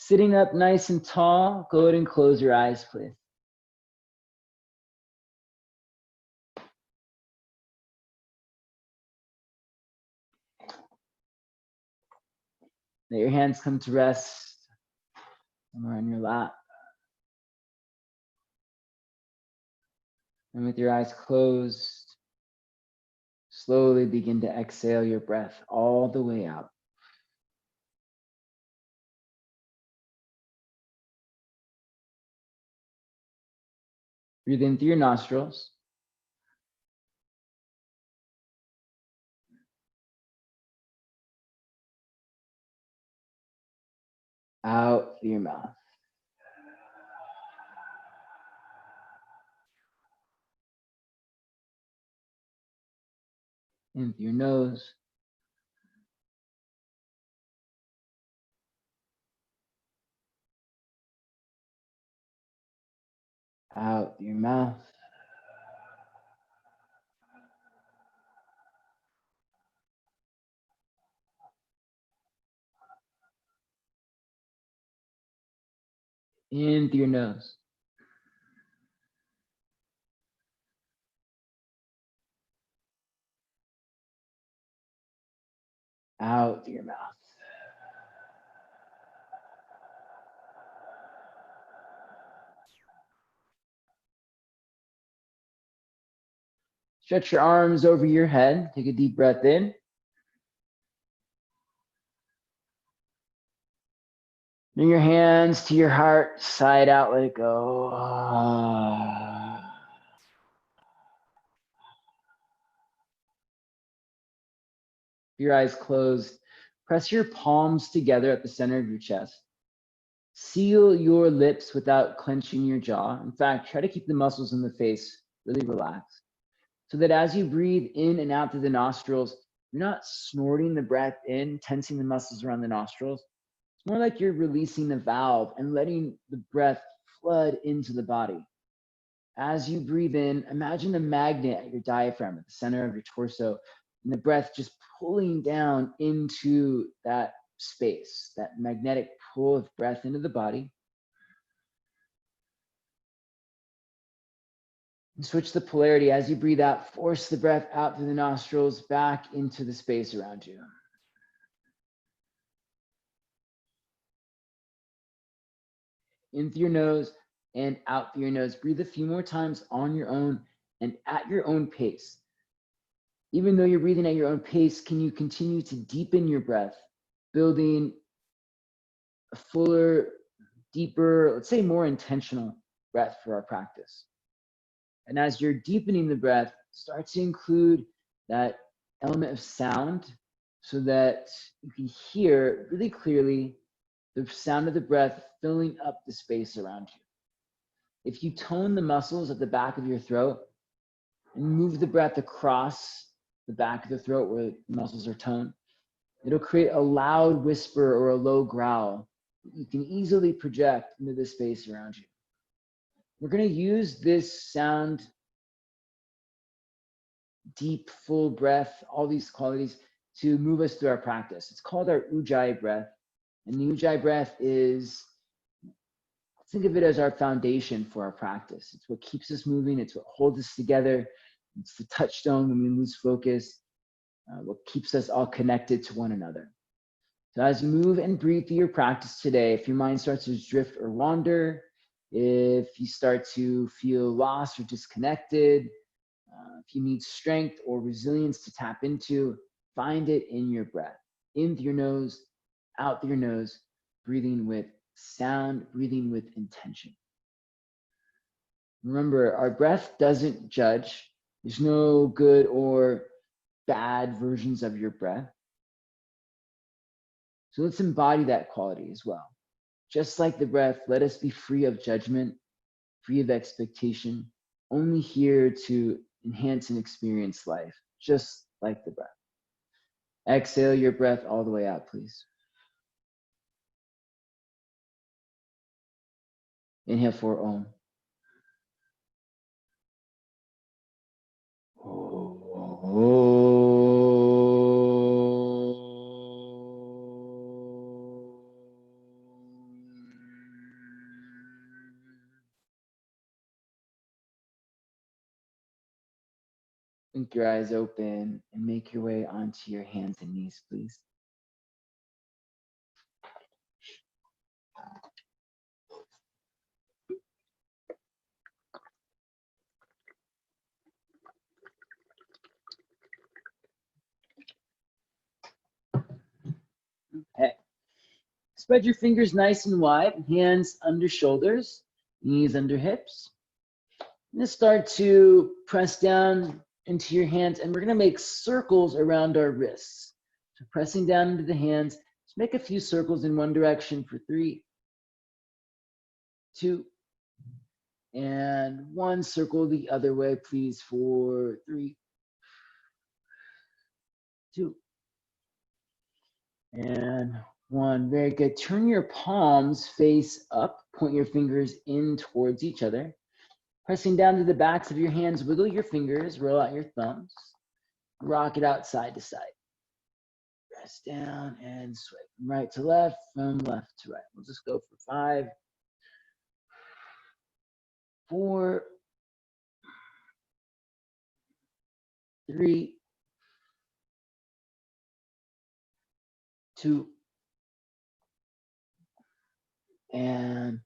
Sitting up nice and tall, go ahead and close your eyes, please. Let your hands come to rest somewhere on your lap. And with your eyes closed, slowly begin to exhale your breath all the way out. Breathe in through your nostrils. Out through your mouth. In through your nose. Out through your mouth. In through your nose. Out through your mouth. Stretch your arms over your head. Take a deep breath in. Bring your hands to your heart, side out, let it go. Your eyes closed. Press your palms together at the center of your chest. Seal your lips without clenching your jaw. In fact, try to keep the muscles in the face really relaxed, so that as you breathe in and out through the nostrils, you're not snorting the breath in, tensing the muscles around the nostrils. It's more like you're releasing the valve and letting the breath flood into the body. As you breathe in, imagine a magnet at your diaphragm, at the center of your torso, and the breath just pulling down into that space, that magnetic pull of breath into the body. And switch the polarity. As you breathe out, force the breath out through the nostrils back into the space around you. In through your nose and out through your nose. Breathe a few more times on your own and at your own pace. Even though you're breathing at your own pace, can you continue to deepen your breath, building a fuller, deeper, let's say more intentional breath for our practice? And as you're deepening the breath, start to include that element of sound so that you can hear really clearly the sound of the breath filling up the space around you. If you tone the muscles at the back of your throat and move the breath across the back of the throat where the muscles are toned, it'll create a loud whisper or a low growl that you can easily project into the space around you. We're going to use this sound, deep, full breath, all these qualities to move us through our practice. It's called our Ujjayi breath. And the Ujjayi breath is, think of it as our foundation for our practice. It's what keeps us moving. It's what holds us together. It's the touchstone when we lose focus, what keeps us all connected to one another. So as you move and breathe through your practice today, if your mind starts to drift or wander, if you start to feel lost or disconnected, if you need strength or resilience to tap into, find it in your breath. In through your nose, out through your nose, breathing with sound, breathing with intention. Remember, our breath doesn't judge. There's no good or bad versions of your breath. So let's embody that quality as well. Just like the breath, let us be free of judgment, free of expectation, only here to enhance and experience life, just like the breath. Exhale your breath all the way out, please. Inhale for Om. Blink your eyes open and make your way onto your hands and knees, please. Okay. Spread your fingers nice and wide, hands under shoulders, knees under hips. I'm gonna start to press down into your hands, and we're gonna make circles around our wrists. So pressing down into the hands, just make a few circles in one direction for 3, 2, and 1 circle the other way, please, for 3, 2, and 1. Very good. Turn your palms face up, point your fingers in towards each other. Pressing down to the backs of your hands, wiggle your fingers, roll out your thumbs, rock it out side to side. Press down and sway from right to left, from left to right. We'll just go for 5, 4, 3, 2, and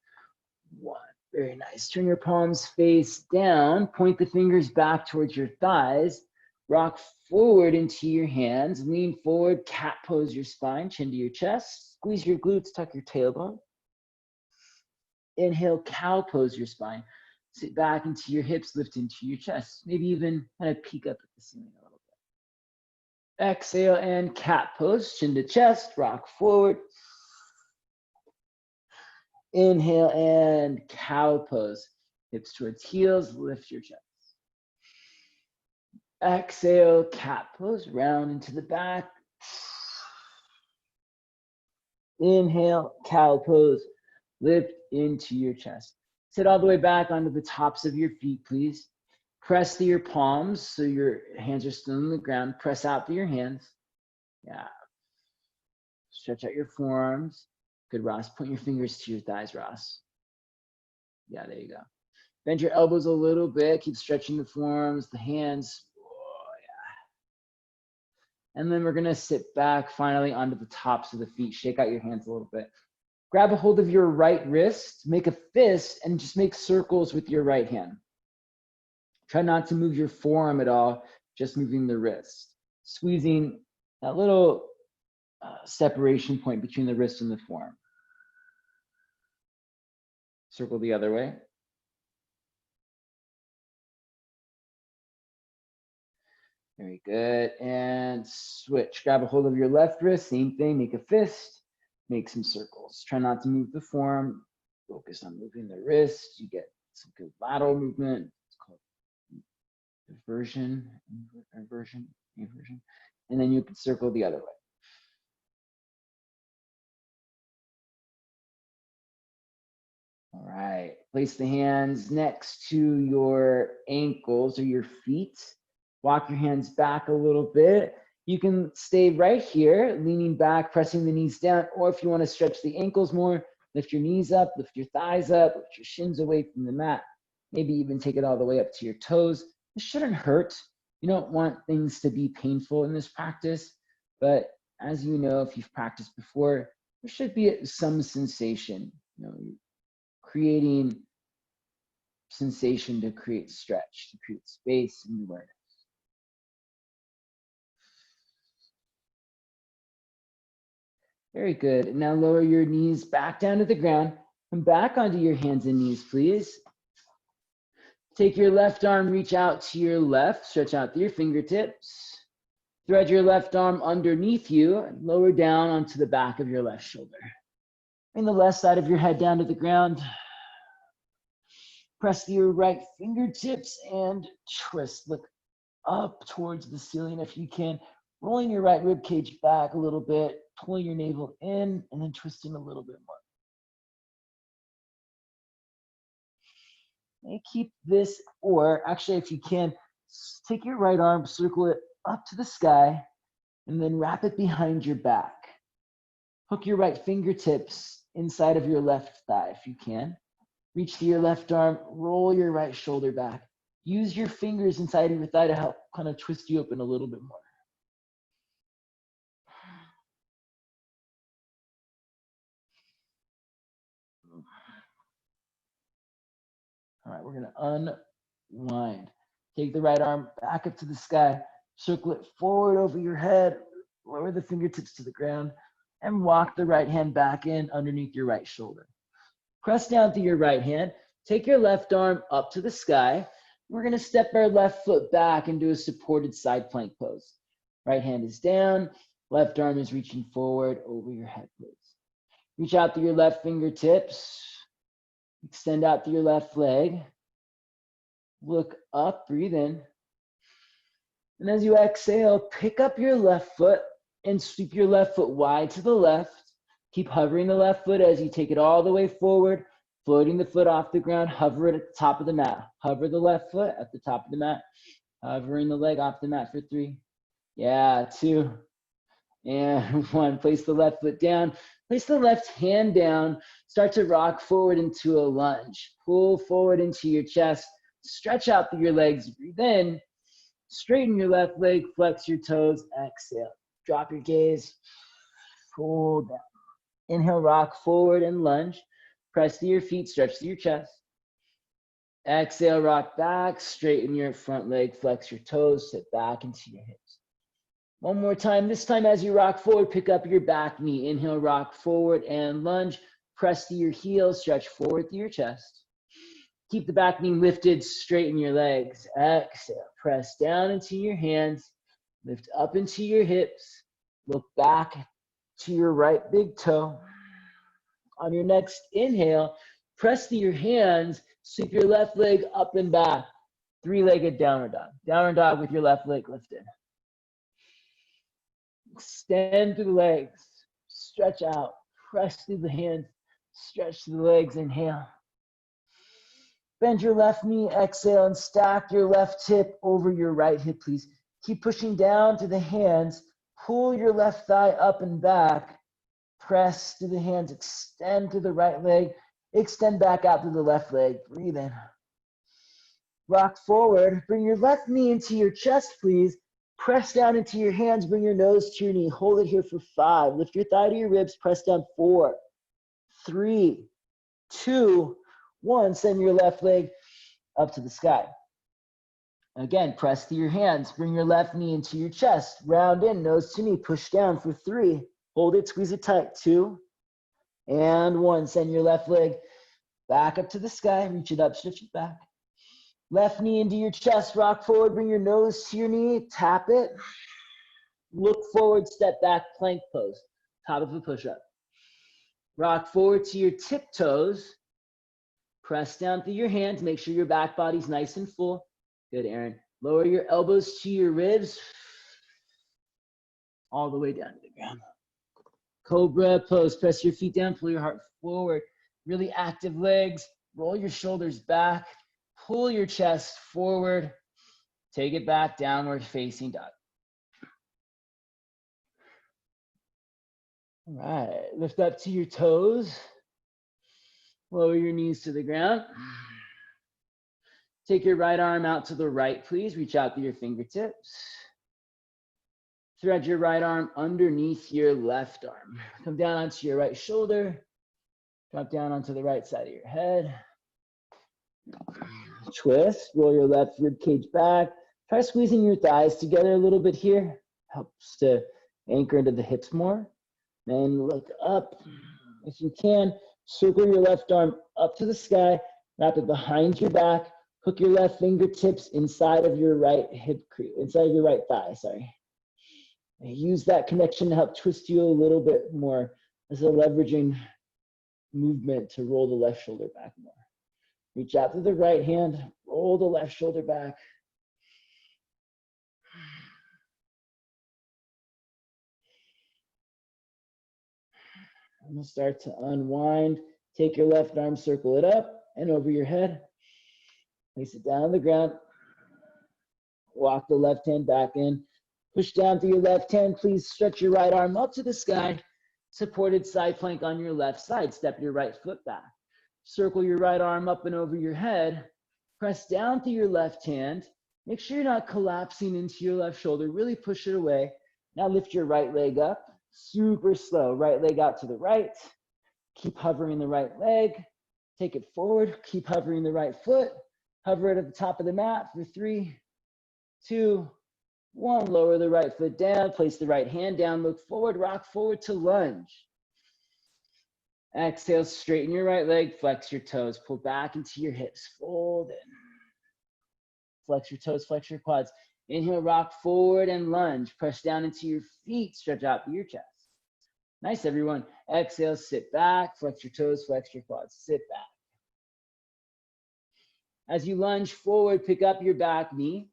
1. Very nice. Turn your palms face down, point the fingers back towards your thighs, rock forward into your hands, lean forward, cat pose your spine, chin to your chest, squeeze your glutes, tuck your tailbone. Inhale, cow pose your spine. Sit back into your hips, lift into your chest. Maybe even kind of peek up at the ceiling a little bit. Exhale and cat pose, chin to chest, rock forward. Inhale and cow pose. Hips towards heels, lift your chest. Exhale, cat pose, round into the back. Inhale, cow pose, lift into your chest. Sit all the way back onto the tops of your feet, please. Press to your palms so your hands are still on the ground. Press out through your hands. Yeah. Stretch out your forearms. Good, Ross. Point your fingers to your thighs, Ross. Yeah, there you go. Bend your elbows a little bit. Keep stretching the forearms, the hands. Oh, yeah. And then we're going to sit back finally onto the tops of the feet. Shake out your hands a little bit. Grab a hold of your right wrist, make a fist, and just make circles with your right hand. Try not to move your forearm at all, just moving the wrist. Squeezing that little separation point between the wrist and the forearm. Circle the other way. Very good. And switch. Grab a hold of your left wrist. Same thing. Make a fist. Make some circles. Try not to move the forearm. Focus on moving the wrist. You get some good lateral movement. It's called inversion. And then you can circle the other way. All right, place the hands next to your ankles or your feet. Walk your hands back a little bit. You can stay right here, leaning back, pressing the knees down, or if you want to stretch the ankles more, lift your knees up, lift your thighs up, lift your shins away from the mat. Maybe even take it all the way up to your toes. This shouldn't hurt. You don't want things to be painful in this practice, but as you know, if you've practiced before, there should be some sensation. You know, creating sensation to create stretch, to create space and awareness. Very good. And now lower your knees back down to the ground. Come back onto your hands and knees, please. Take your left arm, reach out to your left, stretch out through your fingertips. Thread your left arm underneath you and lower down onto the back of your left shoulder. Bring the left side of your head down to the ground. Press your right fingertips and twist. Look up towards the ceiling if you can. Rolling your right rib cage back a little bit, pulling your navel in, and then twisting a little bit more. And keep this, or actually if you can, take your right arm, circle it up to the sky, and then wrap it behind your back. Hook your right fingertips inside of your left thigh if you can. Reach to your left arm, roll your right shoulder back, Use your fingers inside of your thigh to help kind of twist you open a little bit more. All right, we're gonna unwind. Take the right arm back up to the sky, circle it forward over your head, lower the fingertips to the ground, and walk the right hand back in underneath your right shoulder. Press down through your right hand, take your left arm up to the sky. We're gonna step our left foot back and do a supported side plank pose. Right hand is down, left arm is reaching forward over your head, please. Reach out through your left fingertips, extend out through your left leg. Look up, breathe in. And as you exhale, pick up your left foot and sweep your left foot wide to the left. Keep hovering the left foot as you take it all the way forward, floating the foot off the ground, hover it at the top of the mat. Hover the left foot at the top of the mat, hovering the leg off the mat for 3. Yeah, 2. And 1. Place the left foot down. Place the left hand down. Start to rock forward into a lunge. Pull forward into your chest. Stretch out through your legs. Breathe in. Straighten your left leg. Flex your toes. Exhale. Drop your gaze. Pull down. Inhale, rock forward and lunge. Press to your feet. Stretch to your chest. Exhale, rock back. Straighten your front leg. Flex your toes. Sit back into your hips. One more time. This time as you rock forward, pick up your back knee. Inhale, rock forward and lunge. Press to your heels. Stretch forward through your chest. Keep the back knee lifted. Straighten your legs. Exhale. Press down into your hands. Lift up into your hips. Look back to your right big toe. On your next inhale, press to your hands. Sweep your left leg up and back. 3-legged downward dog. Downward dog with your left leg lifted. Extend through the legs, stretch out, press through the hands, stretch through the legs, inhale. Bend your left knee, exhale, and stack your left hip over your right hip, please. Keep pushing down to the hands, pull your left thigh up and back, press to the hands, extend to the right leg, extend back out to the left leg, breathe in. Rock forward, bring your left knee into your chest, please. Press down into your hands, bring your nose to your knee. Hold it here for 5. Lift your thigh to your ribs, press down 4, 3, 2, 1. Send your left leg up to the sky. Again, press to your hands, bring your left knee into your chest. Round in, nose to knee, push down for 3. Hold it, squeeze it tight. 2, and 1. Send your left leg back up to the sky, reach it up, stretch it back. Left knee into your chest, rock forward, bring your nose to your knee, tap it. Look forward, step back, plank pose, top of a push-up. Rock forward to your tiptoes. Press down through your hands, make sure your back body's nice and full. Good, Aaron. Lower your elbows to your ribs, all the way down to the ground. Cobra pose, press your feet down, pull your heart forward. Really active legs, roll your shoulders back. Pull your chest forward, take it back, downward facing dog. All right, lift up to your toes, lower your knees to the ground. Take your right arm out to the right, please. Reach out to your fingertips. Thread your right arm underneath your left arm. Come down onto your right shoulder, drop down onto the right side of your head. Twist, roll your left rib cage back. Try squeezing your thighs together a little bit here. Helps to anchor into the hips more. Then look up. If you can, circle your left arm up to the sky. Wrap it behind your back. Hook your left fingertips inside of your right hip crease, inside of your right thigh, sorry. Use that connection to help twist you a little bit more as a leveraging movement to roll the left shoulder back more. Reach out to the right hand, roll the left shoulder back. And we'll start to unwind. Take your left arm, circle it up and over your head. Place it down on the ground. Walk the left hand back in. Push down through your left hand. Please stretch your right arm up to the sky. Supported side plank on your left side. Step your right foot back. Circle your right arm up and over your head. Press down through your left hand. Make sure you're not collapsing into your left shoulder. Really push it away. Now lift your right leg up. Super slow. Right leg out to the right. Keep hovering the right leg. Take it forward. Keep hovering the right foot. Hover it at the top of the mat for 3, 2, 1. Lower the right foot down. Place the right hand down. Look forward. Rock forward to lunge. Exhale, straighten your right leg, flex your toes, pull back into your hips, fold in. Flex your toes, flex your quads. Inhale, rock forward and lunge. Press down into your feet, stretch out through your chest. Nice, everyone. Exhale, sit back, flex your toes, flex your quads, sit back. As you lunge forward, pick up your back knee.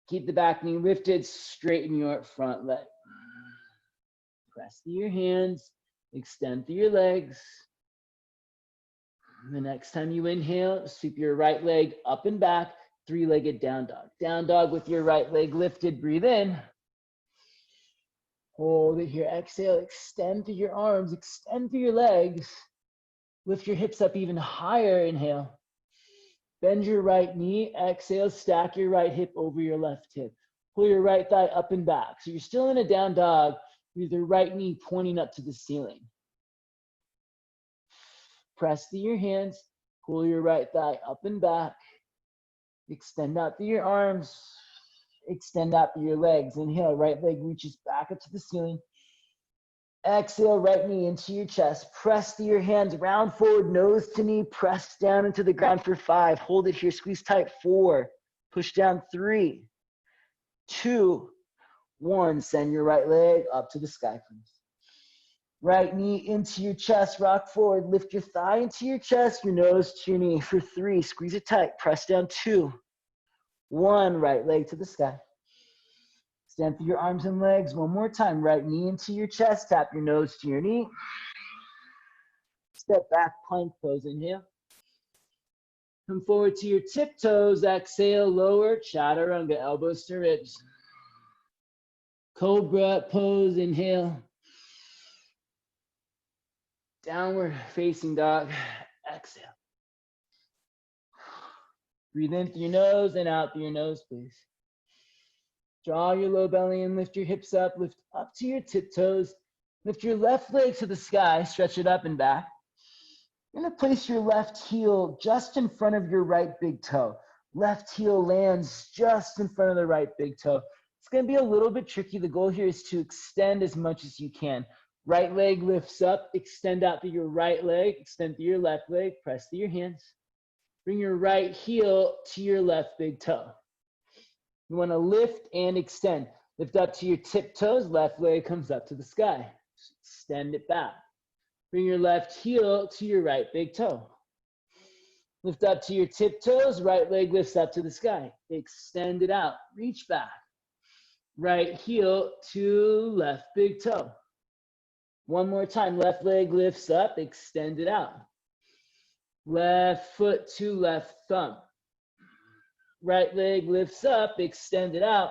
Keep the back knee lifted, straighten your front leg. Press through your hands, extend through your legs. The next time you inhale, sweep your right leg up and back, 3-legged down dog. Down dog with your right leg lifted, breathe in. Hold it here, exhale, extend through your arms, extend through your legs. Lift your hips up even higher, inhale. Bend your right knee, exhale, stack your right hip over your left hip. Pull your right thigh up and back. So you're still in a down dog, with your right knee pointing up to the ceiling. Press through your hands, pull your right thigh up and back. Extend out through your arms, extend out through your legs. Inhale, right leg reaches back up to the ceiling. Exhale, right knee into your chest. Press through your hands, round forward, nose to knee. Press down into the ground for 5. Hold it here, squeeze tight, 4. Push down, 3, 2, 1. Send your right leg up to the sky, please. Right knee into your chest, rock forward. Lift your thigh into your chest, your nose to your knee for 3. Squeeze it tight, press down, 2, 1. Right leg to the sky. Stand through your arms and legs. One more time. Right knee into your chest. Tap your nose to your knee. Step back, plank pose. Inhale. Come forward to your tiptoes. Exhale, lower. Chaturanga, elbows to ribs. Cobra pose. Inhale. Downward facing dog. Exhale. Breathe in through your nose and out through your nose, please. Draw your low belly and lift your hips up. Lift up to your tiptoes. Lift your left leg to the sky. Stretch it up and back. You're going to place your left heel just in front of your right big toe. Left heel lands just in front of the right big toe. It's going to be a little bit tricky. The goal here is to extend as much as you can. Right leg lifts up. Extend out through your right leg. Extend through your left leg. Press through your hands. Bring your right heel to your left big toe. You want to lift and extend. Lift up to your tiptoes. Left leg comes up to the sky. Extend it back. Bring your left heel to your right big toe. Lift up to your tiptoes. Right leg lifts up to the sky. Extend it out. Reach back. Right heel to left big toe. One more time. Left leg lifts up. Extend it out. Left foot to left thumb. Right leg lifts up, extend it out.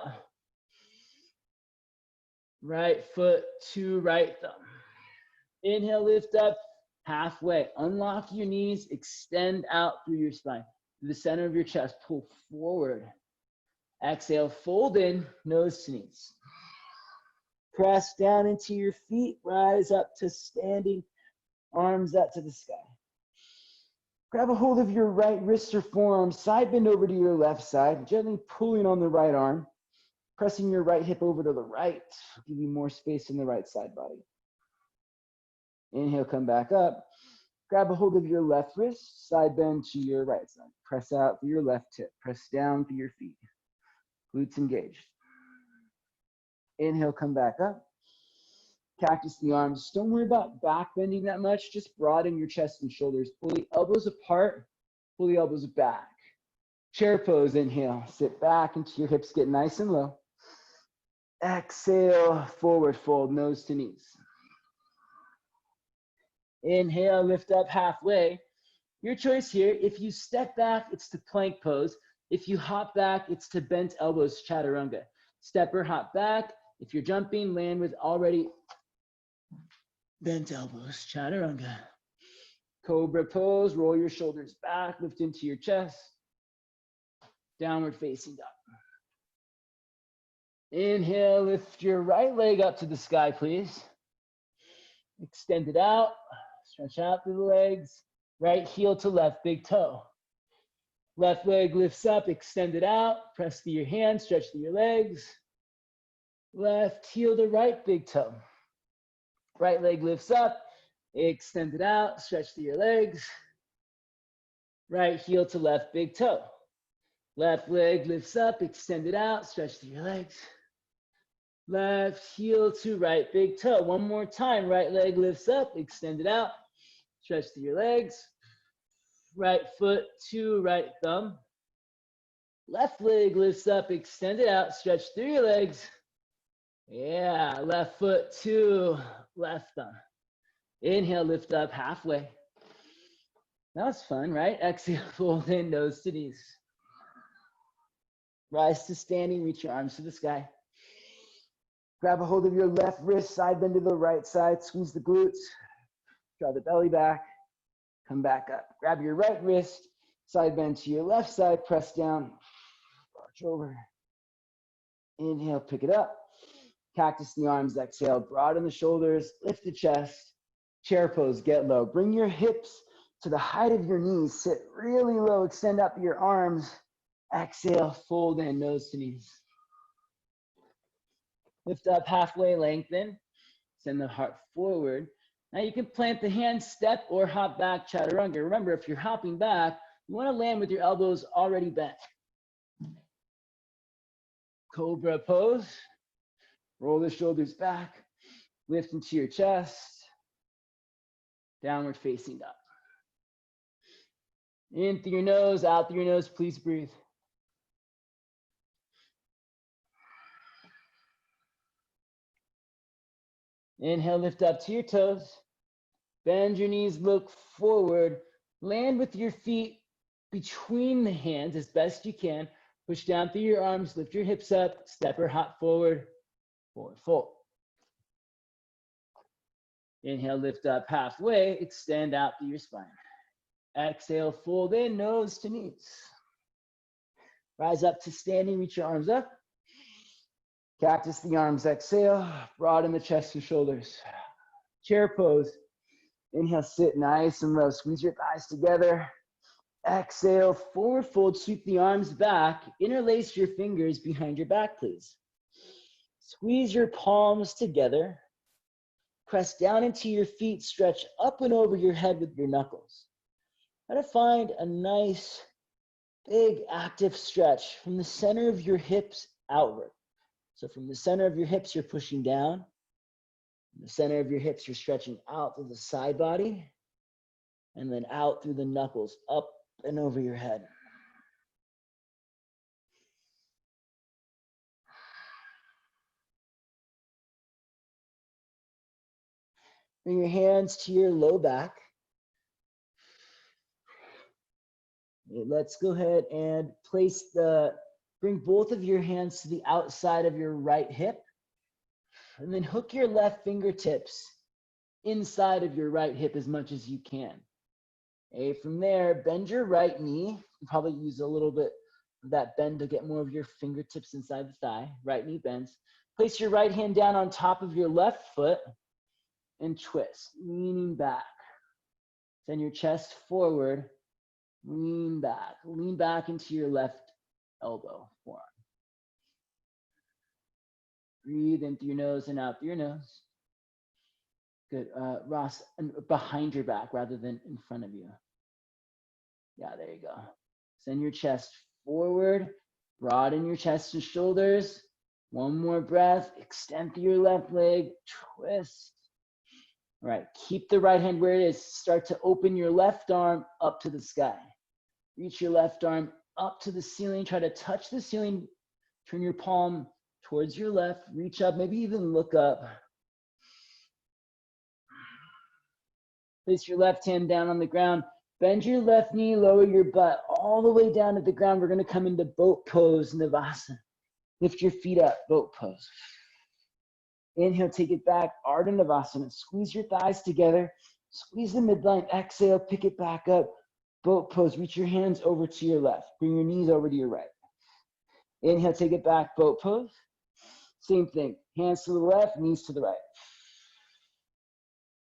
Right foot to right thumb. Inhale, lift up, halfway. Unlock your knees, extend out through your spine. To the center of your chest, pull forward. Exhale, fold in, nose to knees. Press down into your feet, rise up to standing, arms up to the sky. Grab a hold of your right wrist or forearm, side bend over to your left side, gently pulling on the right arm, pressing your right hip over to the right, give you more space in the right side body. Inhale, come back up. Grab a hold of your left wrist, side bend to your right side. Press out through your left hip, press down through your feet. Glutes engaged. Inhale, come back up. Cactus the arms. Don't worry about back bending that much. Just broaden your chest and shoulders. Pull the elbows apart. Pull the elbows back. Chair pose. Inhale. Sit back until your hips get nice and low. Exhale. Forward fold. Nose to knees. Inhale. Lift up halfway. Your choice here. If you step back, it's to plank pose. If you hop back, it's to bent elbows. Chaturanga. Step or hop back. If you're jumping, land with already bent elbows, chaturanga. Cobra pose, roll your shoulders back, lift into your chest, downward facing dog. Inhale, lift your right leg up to the sky, please. Extend it out, stretch out through the legs. Right heel to left, big toe. Left leg lifts up, extend it out, press through your hands, stretch through your legs. Left heel to right, big toe. Right leg lifts up, extend it out, stretch through your legs. Right heel to left, big toe. Left leg lifts up, extend it out, stretch through your legs. Left heel to right, big toe. One more time, right leg lifts up, extend it out, stretch through your legs. Right foot to right thumb. Left leg lifts up, extend it out, stretch through your legs. Yeah, left foot to left thumb. Inhale, lift up halfway. That was fun, right? Exhale, fold in, nose to knees. Rise to standing, reach your arms to the sky. Grab a hold of your left wrist, side bend to the right side, squeeze the glutes, draw the belly back, come back up. Grab your right wrist, side bend to your left side, press down, arch over. Inhale, pick it up. Cactus in the arms, exhale, broaden the shoulders, lift the chest. Chair pose, get low. Bring your hips to the height of your knees. Sit really low, extend up your arms. Exhale, fold in, nose to knees. Lift up halfway, lengthen. Send the heart forward. Now you can plant the hands, step, or hop back, chaturanga. Remember, if you're hopping back, you want to land with your elbows already bent. Cobra pose. Roll the shoulders back. Lift into your chest. Downward facing dog. In through your nose, out through your nose, please breathe. Inhale, lift up to your toes. Bend your knees, look forward. Land with your feet between the hands as best you can. Push down through your arms, lift your hips up, step or hop forward, forward fold. Inhale, lift up halfway, extend out through your spine. Exhale, fold in, nose to knees. Rise up to standing, reach your arms up. Cactus the arms, exhale, broaden the chest and shoulders. Chair pose. Inhale, sit nice and low. Squeeze your thighs together. Exhale, forward fold, sweep the arms back. Interlace your fingers behind your back, please. Squeeze your palms together. Press down into your feet, stretch up and over your head with your knuckles. Try to find a nice, big, active stretch from the center of your hips outward. So from the center of your hips, you're pushing down. From the center of your hips, you're stretching out through the side body, and then out through the knuckles, up and over your head. Bring your hands to your low back. Let's go ahead and bring both of your hands to the outside of your right hip. And then hook your left fingertips inside of your right hip as much as you can. Okay, from there, bend your right knee. You probably use a little bit of that bend to get more of your fingertips inside the thigh. Right knee bends. Place your right hand down on top of your left foot and twist, leaning back. Send your chest forward, lean back into your left elbow, forearm. Breathe in through your nose and out through your nose. Good, Ross, behind your back rather than in front of you. Yeah, there you go. Send your chest forward, broaden your chest and shoulders. One more breath, extend through your left leg, twist. All right, keep the right hand where it is. Start to open your left arm up to the sky. Reach your left arm up to the ceiling. Try to touch the ceiling. Turn your palm towards your left. Reach up, maybe even look up. Place your left hand down on the ground. Bend your left knee, lower your butt all the way down to the ground. We're going to come into boat pose, Navasana. Lift your feet up, boat pose. Inhale, take it back, Ardha Navasana. Squeeze your thighs together. Squeeze the midline, exhale, pick it back up. Boat pose, reach your hands over to your left. Bring your knees over to your right. Inhale, take it back, boat pose. Same thing, hands to the left, knees to the right.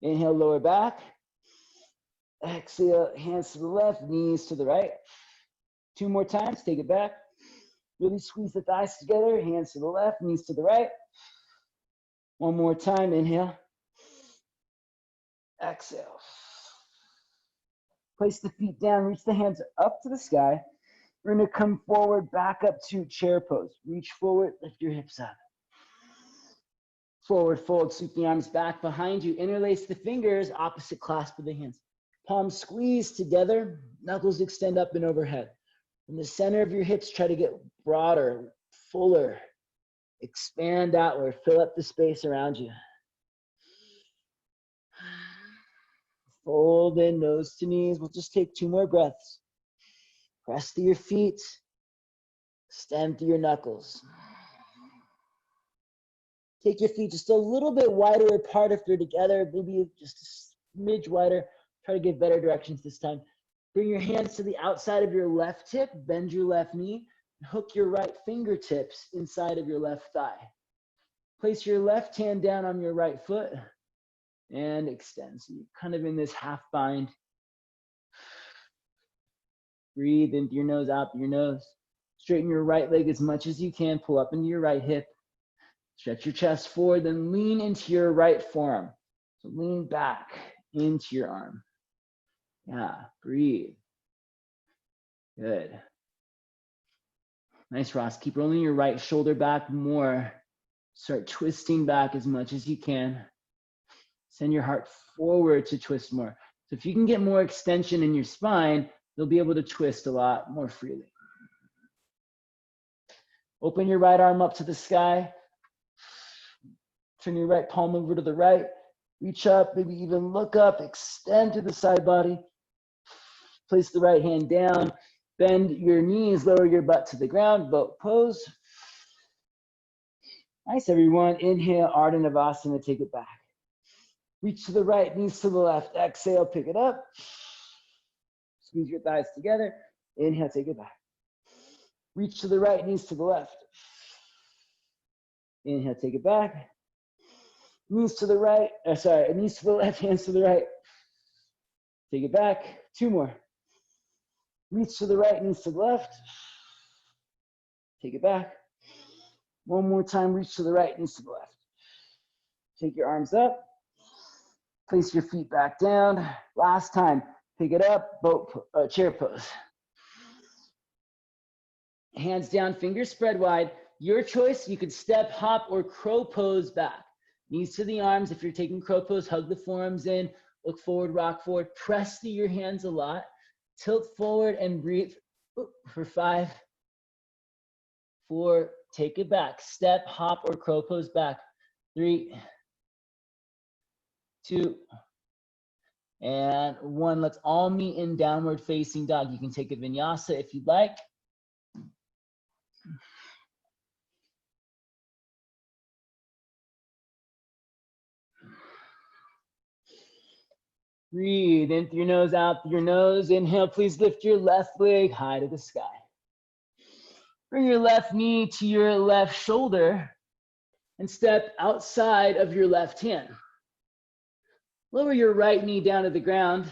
Inhale, lower back. Exhale, hands to the left, knees to the right. 2 more times, take it back. Really squeeze the thighs together, hands to the left, knees to the right. 1 more time, inhale. Exhale. Place the feet down, reach the hands up to the sky. We're gonna come forward, back up to chair pose. Reach forward, lift your hips up. Forward fold, sweep the arms back behind you. Interlace the fingers, opposite clasp of the hands. Palms squeeze together, knuckles extend up and overhead. From the center of your hips, try to get broader, fuller. Expand outward, fill up the space around you. Fold in, nose to knees. We'll just take 2 more breaths. Press through your feet, extend through your knuckles. Take your feet just a little bit wider apart if they're together, maybe just a smidge wider. Try to get better directions this time. Bring your hands to the outside of your left hip, bend your left knee, and hook your right fingertips inside of your left thigh. Place your left hand down on your right foot and extend. So you're kind of in this half bind. Breathe into your nose, out through your nose. Straighten your right leg as much as you can. Pull up into your right hip. Stretch your chest forward, then lean into your right forearm. So lean back into your arm. Yeah, breathe. Good. Nice, Ross. Keep rolling your right shoulder back more. Start twisting back as much as you can. Send your heart forward to twist more. So if you can get more extension in your spine, you'll be able to twist a lot more freely. Open your right arm up to the sky. Turn your right palm over to the right. Reach up, maybe even look up, extend to the side body. Place the right hand down. Bend your knees, lower your butt to the ground, boat pose. Nice, everyone. Inhale, Ardha Navasana, take it back. Reach to the right, knees to the left. Exhale, pick it up. Squeeze your thighs together. Inhale, take it back. Reach to the right, knees to the left. Inhale, take it back. Knees to the right, knees to the left, hands to the right. Take it back. 2 more. Reach to the right, knees to the left. Take it back. 1 more time, reach to the right, knees to the left. Take your arms up. Place your feet back down. Last time, pick it up, chair pose. Hands down, fingers spread wide. Your choice, you could step, hop, or crow pose back. Knees to the arms. If you're taking crow pose, hug the forearms in. Look forward, rock forward. Press through your hands a lot. Tilt forward and breathe for 5, 4, take it back. Step, hop, or crow pose back. 3, 2, and 1. Let's all meet in downward facing dog. You can take a vinyasa if you'd like. Breathe in through your nose, out through your nose. Inhale, please lift your left leg high to the sky. Bring your left knee to your left shoulder and step outside of your left hand. Lower your right knee down to the ground.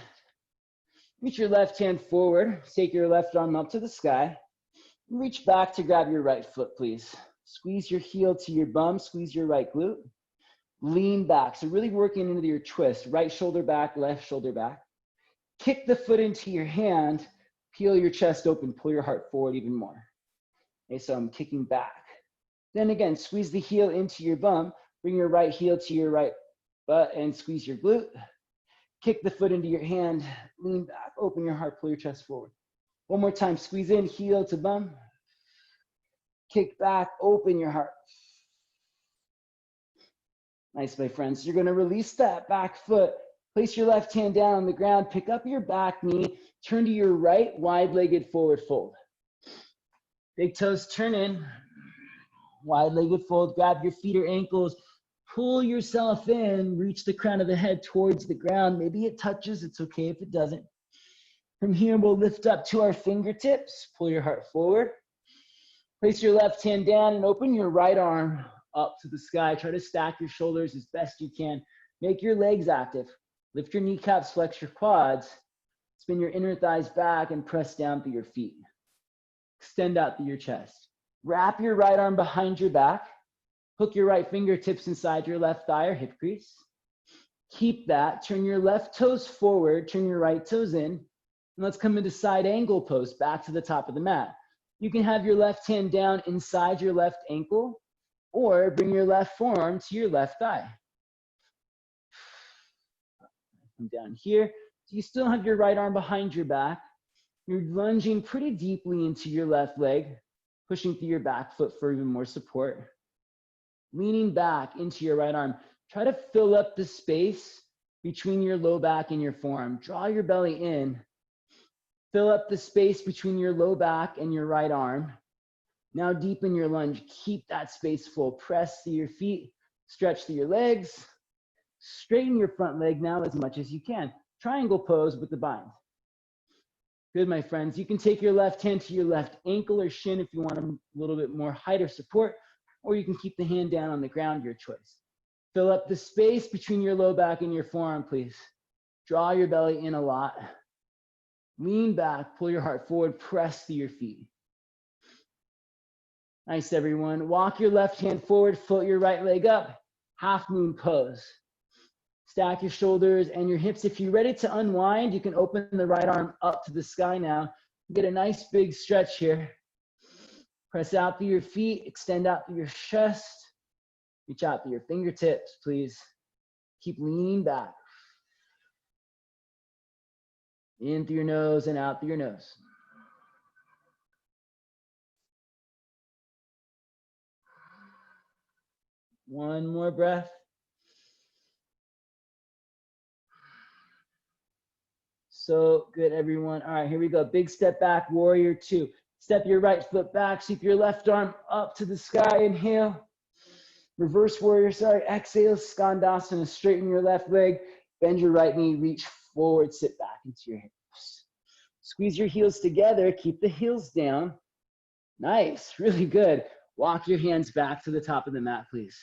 Reach your left hand forward. Take your left arm up to the sky. Reach back to grab your right foot, please. Squeeze your heel to your bum. Squeeze your right glute. Lean back. So really working into your twist. Right shoulder back, left shoulder back. Kick the foot into your hand. Peel your chest open. Pull your heart forward even more. Okay, so I'm kicking back. Then again, squeeze the heel into your bum. Bring your right heel to your right butt and squeeze your glute. Kick the foot into your hand. Lean back. Open your heart. Pull your chest forward. 1 more time. Squeeze in, heel to bum. Kick back. Open your heart. Nice, my friends. You're going to release that back foot. Place your left hand down on the ground. Pick up your back knee. Turn to your right, wide-legged forward fold. Big toes turn in. Wide-legged fold. Grab your feet or ankles. Pull yourself in, reach the crown of the head towards the ground. Maybe it touches, it's okay if it doesn't. From here, we'll lift up to our fingertips. Pull your heart forward. Place your left hand down and open your right arm up to the sky. Try to stack your shoulders as best you can. Make your legs active. Lift your kneecaps, flex your quads. Spin your inner thighs back and press down through your feet. Extend out through your chest. Wrap your right arm behind your back. Hook your right fingertips inside your left thigh or hip crease. Keep that. Turn your left toes forward. Turn your right toes in. And let's come into side angle pose, back to the top of the mat. You can have your left hand down inside your left ankle or bring your left forearm to your left thigh. Come down here. So you still have your right arm behind your back. You're lunging pretty deeply into your left leg, pushing through your back foot for even more support. Leaning back into your right arm. Try to fill up the space between your low back and your forearm. Draw your belly in. Fill up the space between your low back and your right arm. Now deepen your lunge. Keep that space full. Press through your feet. Stretch through your legs. Straighten your front leg now as much as you can. Triangle pose with the bind. Good, my friends. You can take your left hand to your left ankle or shin if you want a little bit more height or support, or you can keep the hand down on the ground, your choice. Fill up the space between your low back and your forearm, please. Draw your belly in a lot. Lean back, pull your heart forward, press through your feet. Nice, everyone. Walk your left hand forward, float your right leg up, half moon pose. Stack your shoulders and your hips. If you're ready to unwind, you can open the right arm up to the sky now. Get a nice big stretch here. Press out through your feet, extend out through your chest. Reach out through your fingertips, please. Keep leaning back. In through your nose and out through your nose. One more breath. So good, everyone. All right, here we go. Big step back, warrior two. Step your right foot back, sweep your left arm up to the sky. Inhale. Reverse warrior, exhale, skandasana. Straighten your left leg, bend your right knee, reach forward, sit back into your hips. Squeeze your heels together, keep the heels down. Nice, really good. Walk your hands back to the top of the mat, please.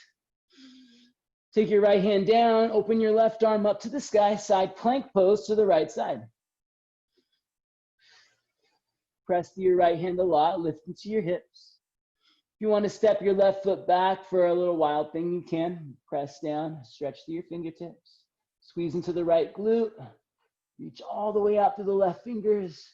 Take your right hand down, open your left arm up to the sky, side plank pose to the right side. Press to your right hand a lot, lift into your hips. If you want to step your left foot back for a little wild thing, you can. Press down, stretch through your fingertips. Squeeze into the right glute. Reach all the way out to the left fingers.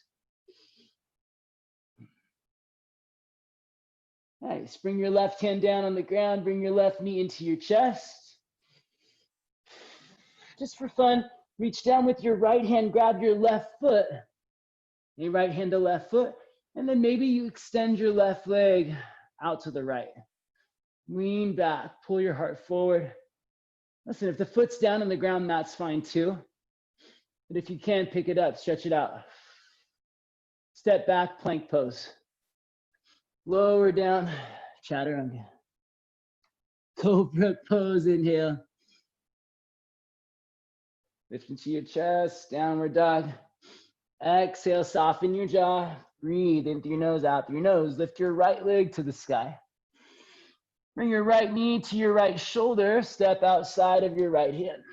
Nice. Bring your left hand down on the ground. Bring your left knee into your chest. Just for fun, reach down with your right hand, grab your left foot. Your right hand to left foot. And then maybe you extend your left leg out to the right. Lean back, pull your heart forward. Listen, if the foot's down on the ground, that's fine too. But if you can, pick it up, stretch it out. Step back, plank pose. Lower down, chaturanga. Cobra pose, inhale. Lift into your chest, downward dog. Exhale, soften your jaw. Breathe in through your nose, out through your nose. Lift your right leg to the sky. Bring your right knee to your right shoulder. Step outside of your right hand.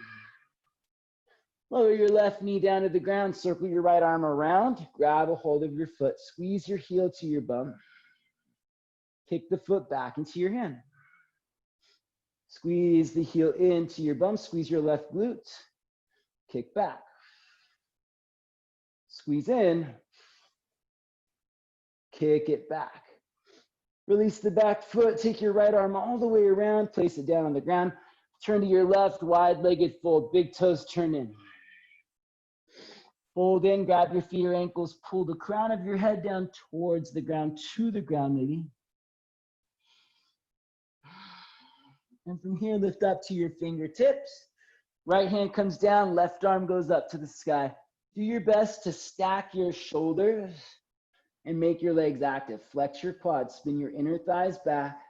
Lower your left knee down to the ground. Circle your right arm around. Grab a hold of your foot. Squeeze your heel to your bum. Kick the foot back into your hand. Squeeze the heel into your bum. Squeeze your left glute. Kick back. Squeeze in. Kick it back. Release the back foot. Take your right arm all the way around. Place it down on the ground. Turn to your left, wide-legged fold. Big toes turn in. Fold in, grab your feet or ankles. Pull the crown of your head down towards the ground, to the ground maybe. And from here, lift up to your fingertips. Right hand comes down, left arm goes up to the sky. Do your best to stack your shoulders and make your legs active. Flex your quads, spin your inner thighs back.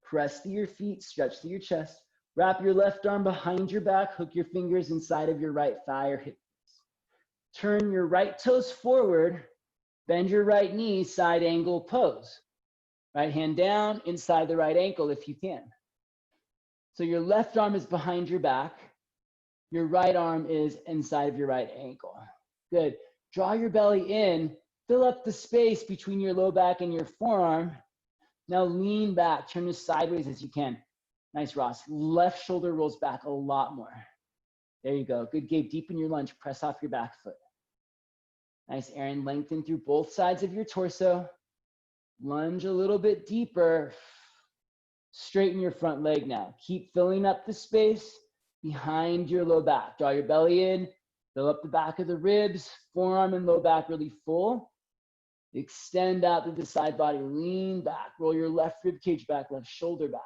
Press through your feet, stretch through your chest. Wrap your left arm behind your back, hook your fingers inside of your right thigh or hip. Turn your right toes forward, bend your right knee, side angle pose. Right hand down, inside the right ankle if you can. So your left arm is behind your back, your right arm is inside of your right ankle. Good. Draw your belly in, fill up the space between your low back and your forearm. Now lean back, turn as sideways as you can. Nice, Ross. Left shoulder rolls back a lot more. There you go. Good, Gabe. Deepen your lunge. Press off your back foot. Nice, Aaron. Lengthen through both sides of your torso. Lunge a little bit deeper. Straighten your front leg now. Keep filling up the space behind your low back. Draw your belly in. Fill up the back of the ribs. Forearm and low back really full. Extend out to the side body. Lean back. Roll your left rib cage back, left shoulder back.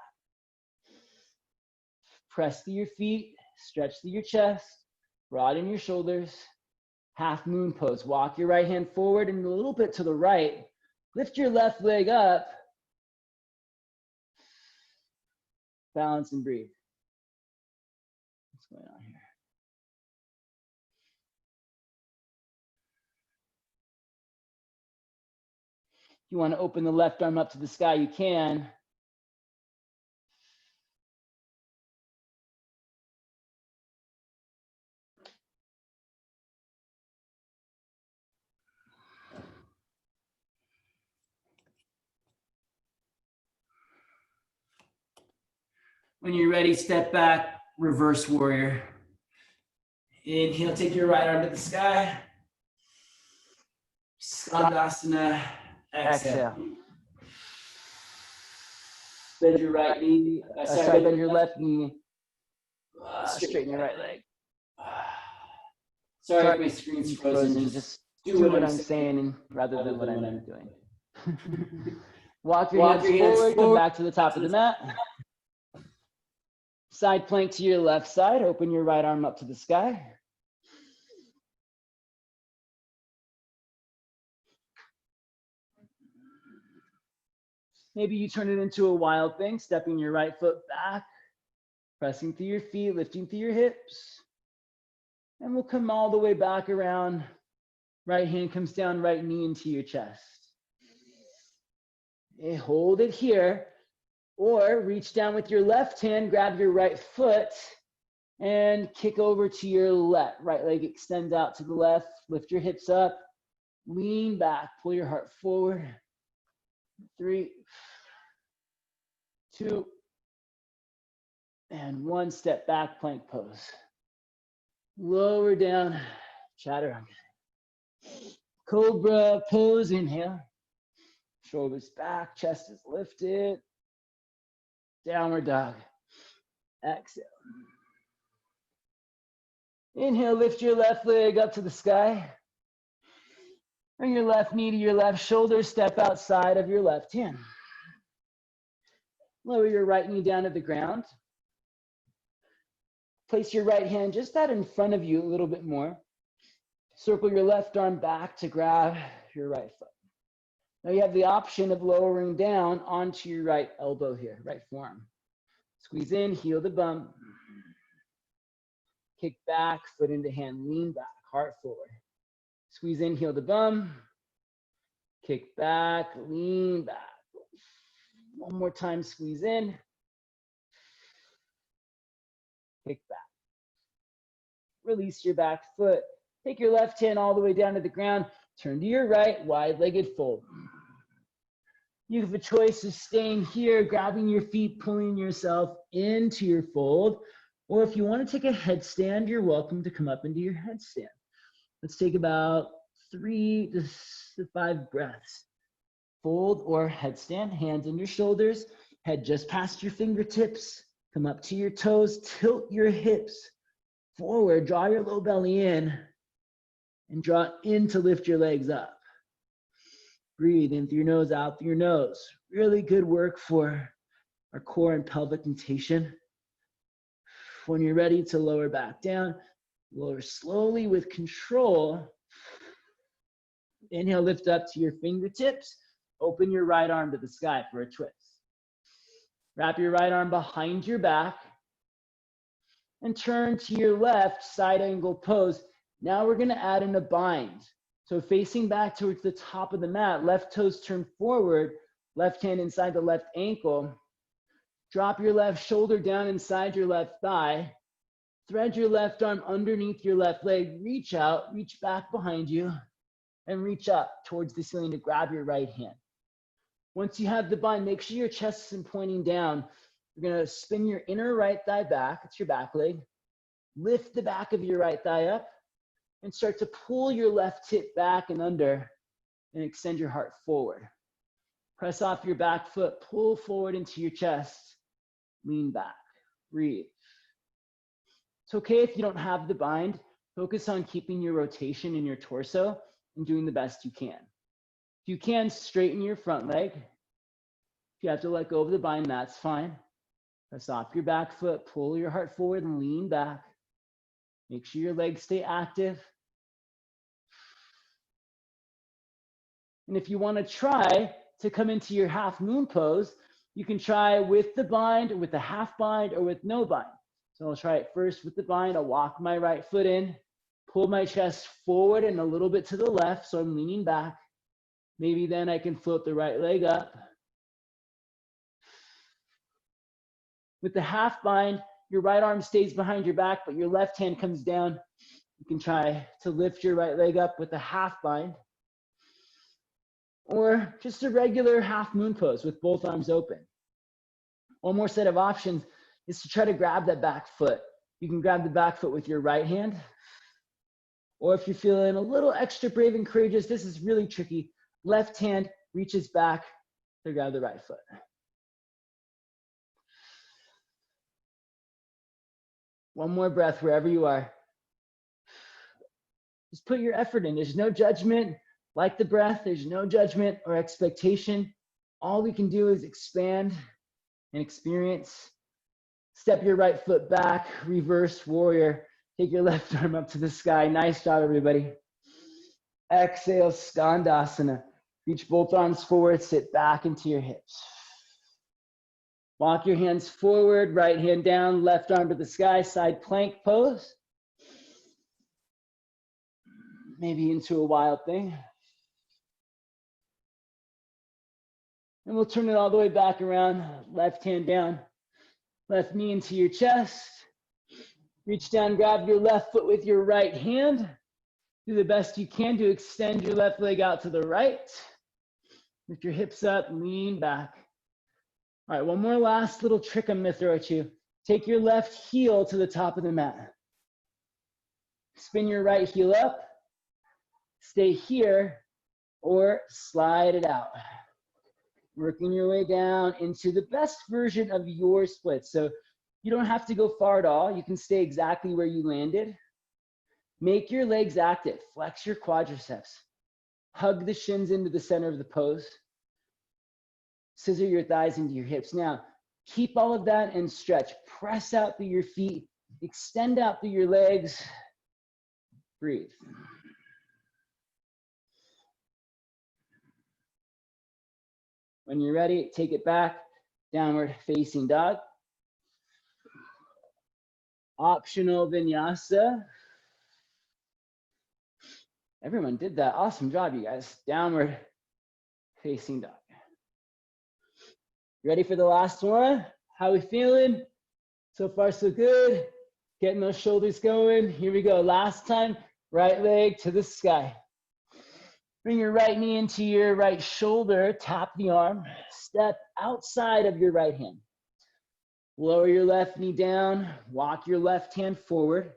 Press through your feet, stretch through your chest, broaden your shoulders. Half moon pose. Walk your right hand forward and a little bit to the right. Lift your left leg up. Balance and breathe. What's going on here? If you want to open the left arm up to the sky, you can. When you're ready, step back, reverse warrior. Inhale, take your right arm to the sky. Skandasana, exhale. Bend your right knee, bend your left knee. Straighten your right leg. Sorry if my screen's frozen. Just do what I'm saying rather than what I'm doing. Walk your hands forward, come back to the top of the mat. Side plank to your left side. Open your right arm up to the sky. Maybe you turn it into a wild thing, stepping your right foot back, pressing through your feet, lifting through your hips. And we'll come all the way back around. Right hand comes down, right knee into your chest. Okay, hold it here. Or reach down with your left hand, grab your right foot, and kick over to your left. Right leg extends out to the left. Lift your hips up. Lean back. Pull your heart forward. 3, 2, and 1. Step back, plank pose. Lower down, chaturanga. Cobra pose, inhale. Shoulders back, chest is lifted. Downward dog. Exhale. Inhale, lift your left leg up to the sky. Bring your left knee to your left shoulder, step outside of your left hand. Lower your right knee down to the ground. Place your right hand just out in front of you a little bit more. Circle your left arm back to grab your right foot. Now you have the option of lowering down onto your right elbow here, right forearm. Squeeze in, heel to bum. Kick back, foot into hand, lean back, heart forward. Squeeze in, heel to bum. Kick back, lean back. One more time, squeeze in. Kick back. Release your back foot. Take your left hand all the way down to the ground. Turn to your right, wide-legged fold. You have a choice of staying here, grabbing your feet, pulling yourself into your fold. Or if you want to take a headstand, you're welcome to come up into your headstand. Let's take about 3 to 5 breaths. Fold or headstand, hands on your shoulders, head just past your fingertips. Come up to your toes, tilt your hips forward, draw your low belly in, and draw in to lift your legs up. Breathe in through your nose, out through your nose. Really good work for our core and pelvic rotation. When you're ready to lower back down, lower slowly with control. Inhale, lift up to your fingertips. Open your right arm to the sky for a twist. Wrap your right arm behind your back. and turn to your left, side angle pose. Now we're gonna add in a bind. So facing back towards the top of the mat, left toes turn forward, left hand inside the left ankle. Drop your left shoulder down inside your left thigh. Thread your left arm underneath your left leg. Reach out, reach back behind you, and reach up towards the ceiling to grab your right hand. Once you have the bind, make sure your chest isn't pointing down. You're gonna spin your inner right thigh back, it's your back leg. Lift the back of your right thigh up and start to pull your left hip back and under and extend your heart forward. Press off your back foot, pull forward into your chest, lean back, breathe. It's okay if you don't have the bind. Focus on keeping your rotation in your torso and doing the best you can. If you can, straighten your front leg. If you have to let go of the bind, that's fine. Press off your back foot, pull your heart forward and lean back. Make sure your legs stay active. And if you want to try to come into your half moon pose, you can try with the bind, with the half bind, or with no bind. So I'll try it first with the bind. I'll walk my right foot in, pull my chest forward and a little bit to the left, so I'm leaning back. Maybe then I can float the right leg up. With the half bind, your right arm stays behind your back, but your left hand comes down. You can try to lift your right leg up with a half bind. Or just a regular half moon pose with both arms open. One more set of options is to try to grab that back foot. You can grab the back foot with your right hand. Or if you're feeling a little extra brave and courageous, this is really tricky. Left hand reaches back to grab the right foot. One more breath wherever you are. Just put your effort in. There's no judgment. Like the breath, there's no judgment or expectation. All we can do is expand and experience. Step your right foot back, reverse warrior. Take your left arm up to the sky. Nice job, everybody. Exhale, Skandasana. Reach both arms forward, sit back into your hips. Walk your hands forward, right hand down, left arm to the sky, side plank pose. Maybe into a wild thing. And we'll turn it all the way back around, left hand down, left knee into your chest. Reach down, grab your left foot with your right hand. Do the best you can to extend your left leg out to the right. Lift your hips up, lean back. All right, one more last little trick I'm gonna throw at you. Take your left heel to the top of the mat. Spin your right heel up. Stay here or slide it out. Working your way down into the best version of your split. So you don't have to go far at all. You can stay exactly where you landed. Make your legs active. Flex your quadriceps. Hug the shins into the center of the pose. Scissor your thighs into your hips. Now, keep all of that and stretch. Press out through your feet. Extend out through your legs. Breathe. When you're ready, take it back. Downward facing dog. Optional vinyasa. Everyone did that. Awesome job, you guys. Downward facing dog. Ready for the last one? How we feeling? So far, so good. Getting those shoulders going. Here we go. Last time, right leg to the sky. Bring your right knee into your right shoulder. Tap the arm. Step outside of your right hand. Lower your left knee down. Walk your left hand forward.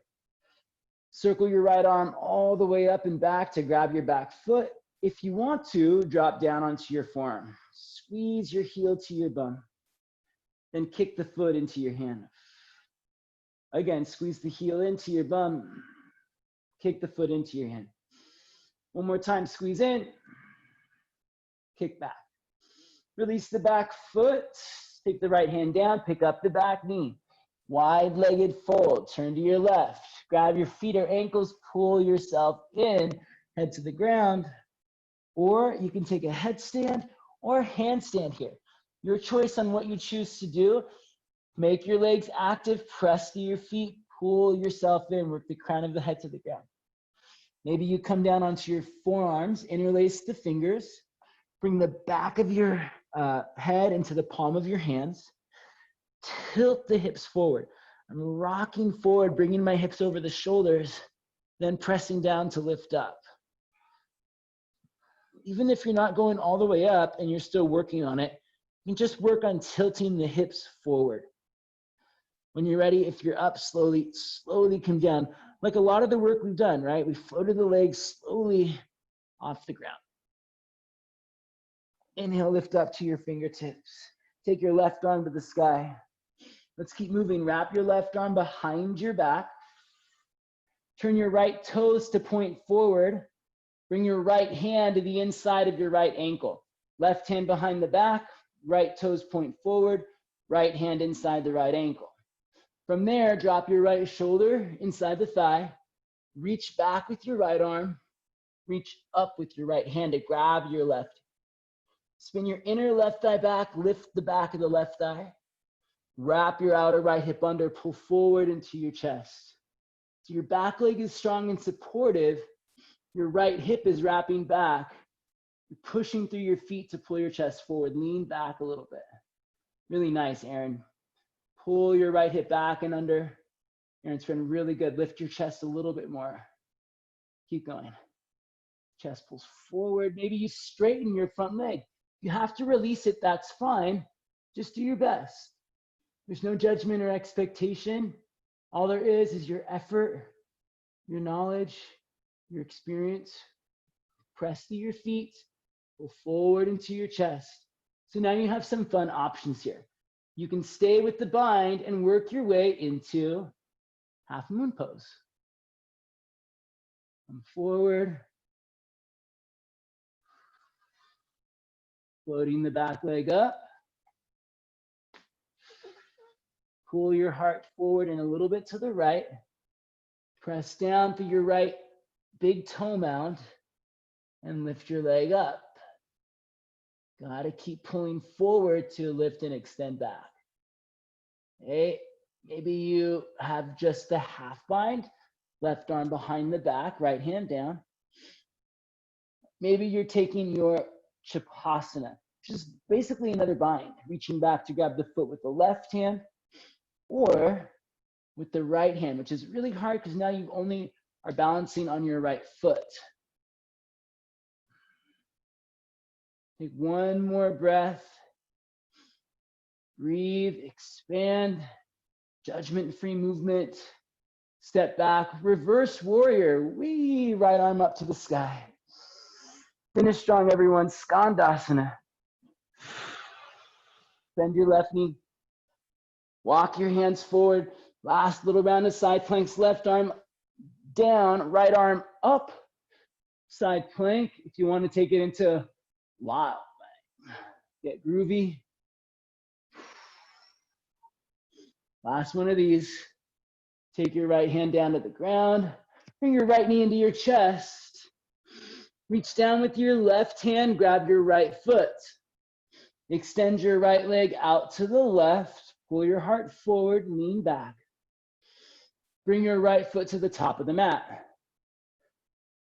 Circle your right arm all the way up and back to grab your back foot. If you want to, drop down onto your forearm. Squeeze your heel to your bum. Then kick the foot into your hand. Again, squeeze the heel into your bum. Kick the foot into your hand. One more time, squeeze in. Kick back. Release the back foot. Take the right hand down. Pick up the back knee. Wide-legged fold. Turn to your left. Grab your feet or ankles. Pull yourself in. Head to the ground. Or you can take a headstand or handstand here. Your choice on what you choose to do. Make your legs active. Press through your feet. Pull yourself in, work the crown of the head to the ground. Maybe you come down onto your forearms, interlace the fingers, bring the back of your head into the palm of your hands, tilt the hips forward. I'm rocking forward, bringing my hips over the shoulders, then pressing down to lift up. Even if you're not going all the way up and you're still working on it, you can just work on tilting the hips forward. When you're ready, if you're up, slowly come down. Like a lot of the work we've done, right? We floated the legs slowly off the ground. Inhale, lift up to your fingertips. Take your left arm to the sky. Let's keep moving. Wrap your left arm behind your back. Turn your right toes to point forward. Bring your right hand to the inside of your right ankle. Left hand behind the back, right toes point forward, right hand inside the right ankle. From there, drop your right shoulder inside the thigh. Reach back with your right arm. Reach up with your right hand to grab your left. Spin your inner left thigh back, lift the back of the left thigh. Wrap your outer right hip under, pull forward into your chest. So your back leg is strong and supportive. Your right hip is wrapping back. You're pushing through your feet to pull your chest forward. Lean back a little bit. Really nice, Aaron. Pull your right hip back and under. Aaron, it's been really good. Lift your chest a little bit more. Keep going. Chest pulls forward. Maybe you straighten your front leg. You have to release it, that's fine. Just do your best. There's no judgment or expectation. All there is your effort, your knowledge, your experience. Press through your feet, pull forward into your chest. So now you have some fun options here. You can stay with the bind and work your way into half moon pose. Come forward. Floating the back leg up. Pull your heart forward and a little bit to the right. Press down through your right big toe mound and lift your leg up. Gotta keep pulling forward to lift and extend back. Okay, maybe you have just the half bind, left arm behind the back, right hand down. Maybe you're taking your Chapasana, which is basically another bind, reaching back to grab the foot with the left hand or with the right hand, which is really hard because now you only are balancing on your right foot. Take one more breath. Breathe, expand, judgment-free movement. Step back, reverse warrior. Wee, right arm up to the sky. Finish strong, everyone. Skandasana. Bend your left knee. Walk your hands forward. Last little round of side planks. Left arm down, right arm up. Side plank. If you want to take it into wild plank. Get groovy. Last one of these. Take your right hand down to the ground. Bring your right knee into your chest. Reach down with your left hand, grab your right foot. Extend your right leg out to the left. Pull your heart forward, lean back. Bring your right foot to the top of the mat.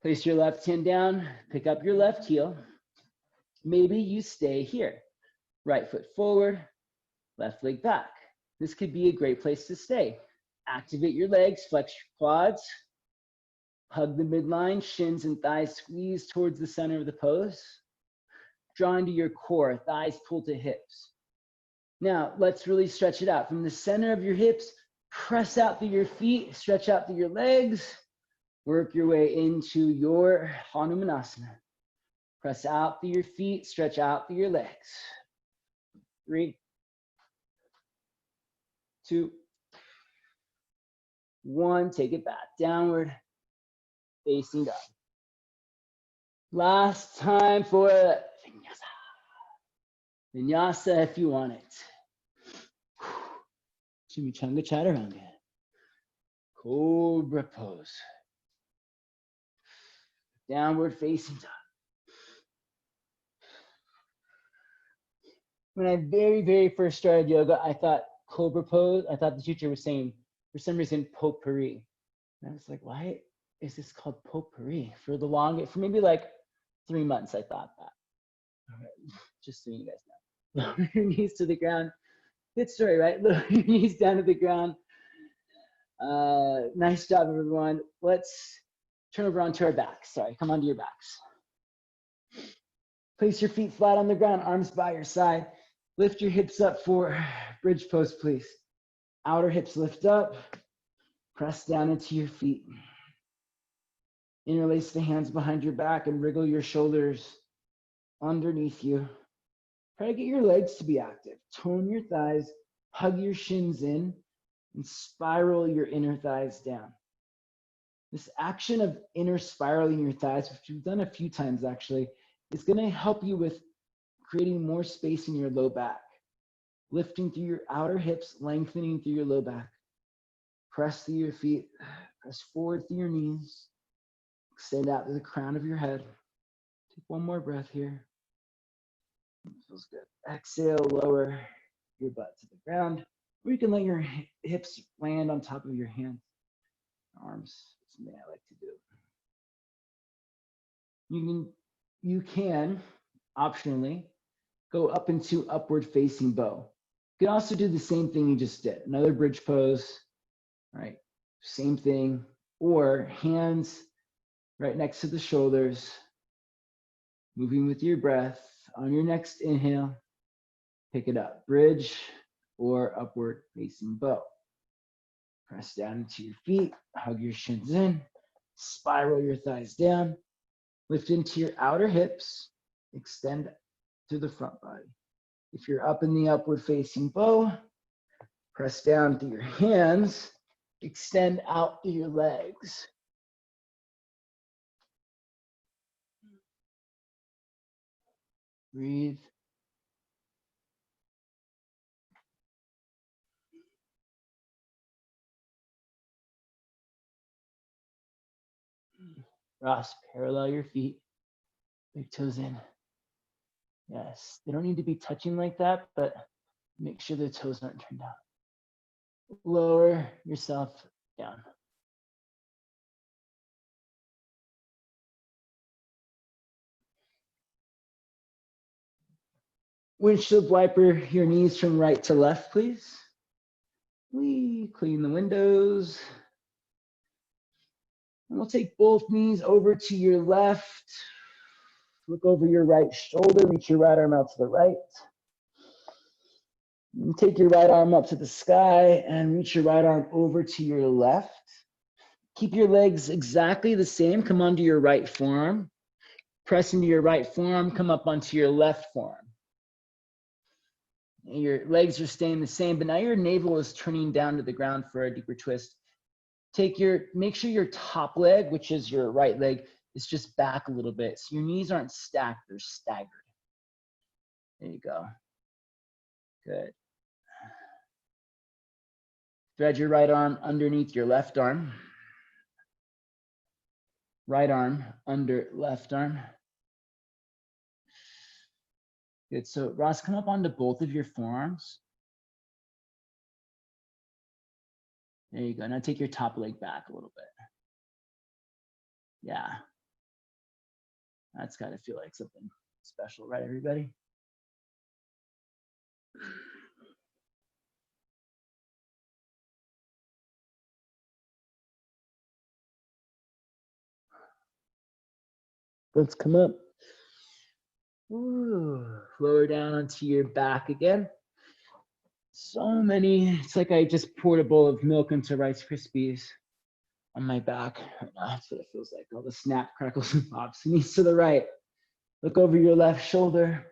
Place your left hand down, pick up your left heel. Maybe you stay here. Right foot forward, left leg back. This could be a great place to stay. Activate your legs, flex your quads. Hug the midline, shins and thighs squeeze towards the center of the pose. Draw into your core, thighs pull to hips. Now, let's really stretch it out. From the center of your hips, press out through your feet, stretch out through your legs. Work your way into your Hanumanasana. Press out through your feet, stretch out through your legs. 3, 2, 1. Take it back, downward. Facing up. Last time for vinyasa. Vinyasa if you want it. Chimichanga chaturanga. Cobra pose. Downward facing dog. When I very first started yoga, I thought cobra pose, I thought the teacher was saying for some reason, potpourri. And I was like, why is this called potpourri? For the longest, for maybe like 3 months, I thought that. All right, just so you guys know. Lower your knees to the ground. Good story, right? Lower your knees down to the ground. Nice job, everyone. Let's turn over onto our backs. Sorry, come onto your backs. Place your feet flat on the ground, arms by your side. Lift your hips up for bridge pose, please. Outer hips lift up. Press down into your feet. Interlace the hands behind your back and wriggle your shoulders underneath you. Try to get your legs to be active. Tone your thighs, hug your shins in, and spiral your inner thighs down. This action of inner spiraling your thighs, which we've done a few times actually, is going to help you with creating more space in your low back. Lifting through your outer hips, lengthening through your low back. Press through your feet, press forward through your knees. Extend out to the crown of your head. Take one more breath here. Feels good. Exhale, lower your butt to the ground. Or you can let your hips land on top of your hands, arms. That's something I like to do. You can optionally go up into upward facing bow. You can also do the same thing you just did. Another bridge pose, right? Same thing. Or hands right next to the shoulders, moving with your breath. On your next inhale, pick it up. Bridge or upward facing bow. Press down into your feet, hug your shins in, spiral your thighs down, lift into your outer hips, extend to the front body. If you're up in the upward facing bow, press down through your hands, extend out through your legs. Breathe. Ross, parallel your feet, big toes in. Yes, they don't need to be touching like that, but make sure the toes aren't turned down. Lower yourself down. Windshield wiper your knees from right to left, please. We clean the windows. And we'll take both knees over to your left. Look over your right shoulder, reach your right arm out to the right. And take your right arm up to the sky and reach your right arm over to your left. Keep your legs exactly the same. Come onto your right forearm. Press into your right forearm, come up onto your left forearm. And your legs are staying the same, but now your navel is turning down to the ground for a deeper twist. Make sure your top leg, which is your right leg, is just back a little bit. So your knees aren't stacked, they're staggered. There you go. Good. Thread your right arm underneath your left arm. Right arm under left arm. Good. So Ross, come up onto both of your forearms. There you go. Now take your top leg back a little bit. Yeah. That's got to feel like something special, right, everybody? Let's come up. Ooh, lower down onto your back again. So many, it's like I just poured a bowl of milk into Rice Krispies on my back right now. That's what it feels like. All the snap, crackles, and pops. Knees to the right. Look over your left shoulder.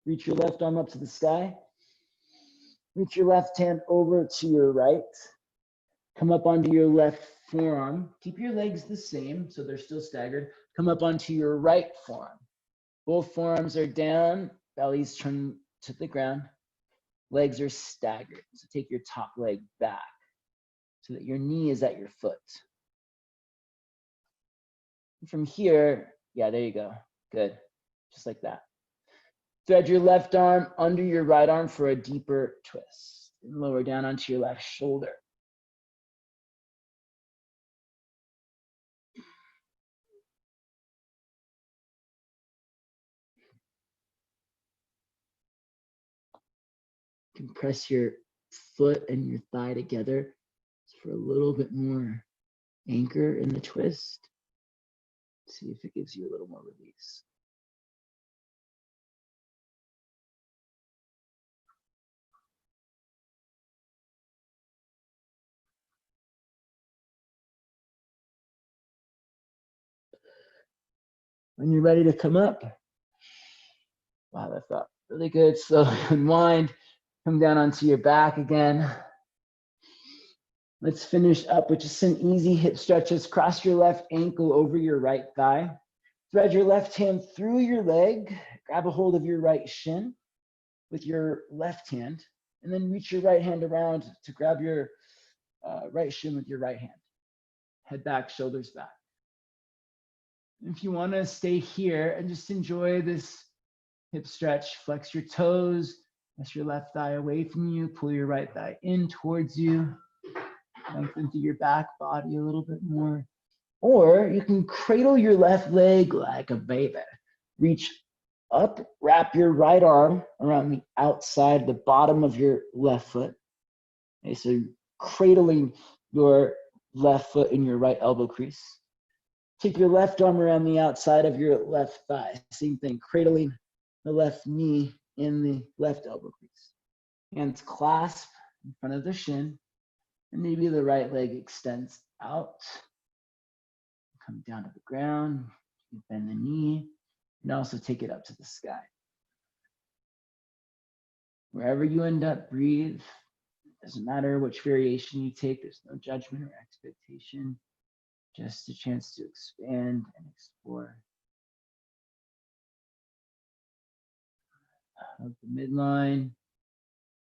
Reach your left arm up to the sky. Reach your left hand over to your right. Come up onto your left forearm. Keep your legs the same, so they're still staggered. Come up onto your right forearm. Both forearms are down, bellies turn to the ground. Legs are staggered. So take your top leg back so that your knee is at your foot. From here, yeah, there you go. Good. Just like that. Thread your left arm under your right arm for a deeper twist. and lower down onto your left shoulder. Compress your foot and your thigh together for a little bit more anchor in the twist. See if it gives you a little more release. When you're ready to come up, wow, that felt really good. Slowly unwind, come down onto your back again. Let's finish up with just some easy hip stretches. Cross your left ankle over your right thigh. Thread your left hand through your leg. Grab a hold of your right shin with your left hand, and then reach your right hand around to grab your right shin with your right hand. Head back, shoulders back. If you want to stay here and just enjoy this hip stretch, flex your toes, press your left thigh away from you, pull your right thigh in towards you, lengthen through your back body a little bit more. Or you can cradle your left leg like a baby. Reach up, wrap your right arm around the outside, the bottom of your left foot. Okay, so cradling your left foot in your right elbow crease. Take your left arm around the outside of your left thigh. Same thing, cradling the left knee in the left elbow crease. Hands clasp in front of the shin, and maybe the right leg extends out. Come down to the ground, bend the knee, and also take it up to the sky. Wherever you end up, breathe. It doesn't matter which variation you take, there's no judgment or expectation, just a chance to expand and explore. Hug the midline,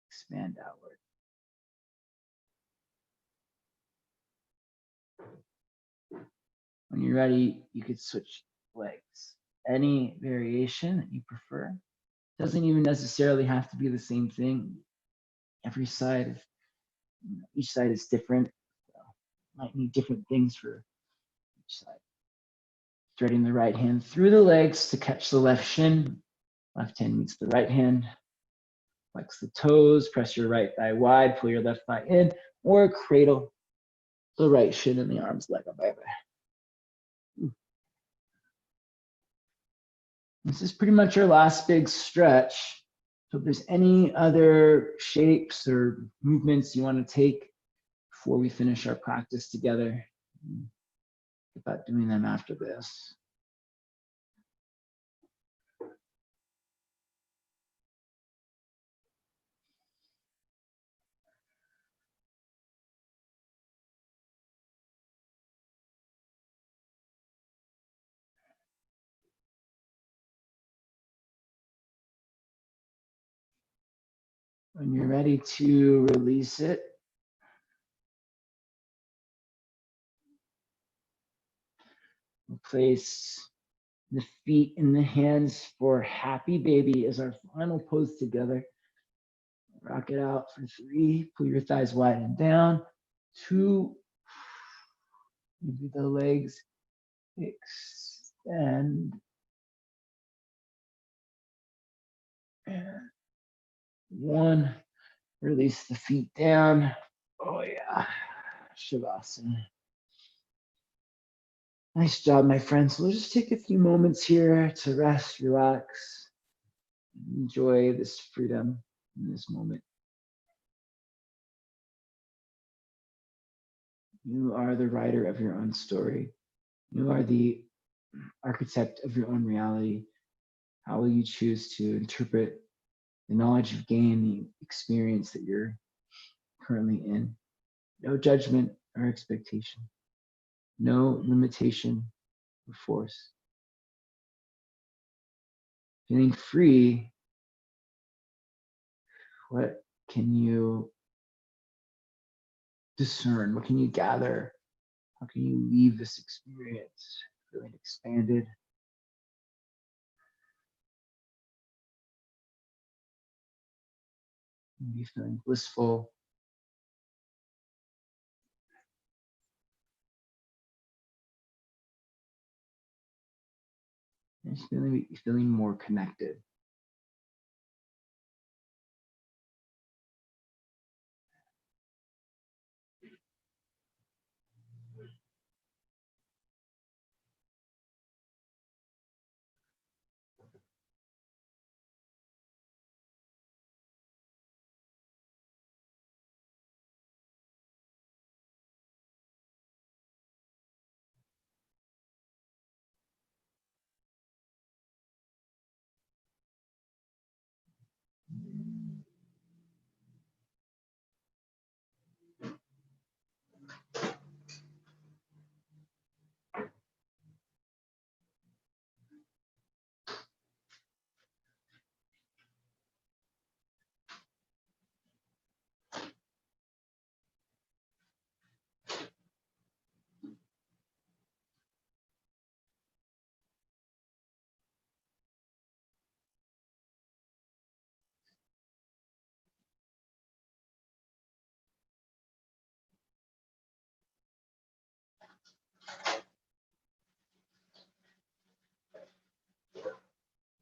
expand outward. When you're ready, you could switch legs. Any variation that you prefer. Doesn't even necessarily have to be the same thing. Every side, each side is different. So might need different things for each side. Threading the right hand through the legs to catch the left shin. Left hand meets the right hand. Flex the toes, press your right thigh wide, pull your left thigh in, or cradle the right shin in the arms like a baby. This is pretty much our last big stretch. So if there's any other shapes or movements you want to take before we finish our practice together, think about doing them after this. When you're ready to release it, we'll place the feet in the hands for happy baby as our final pose together. Rock it out for 3. Pull your thighs wide and down. 2. Maybe the legs extend. And 1. Release the feet down. Oh yeah, Shavasana. Nice job, my friends. We'll just take a few moments here to rest, relax, enjoy this freedom in this moment. You are the writer of your own story. You are the architect of your own reality. How will you choose to interpret the knowledge you've gained, the experience that you're currently in? No judgment or expectation. No limitation or force. Feeling free, what can you discern? What can you gather? How can you leave this experience feeling expanded? Maybe feeling blissful. And just feeling more connected.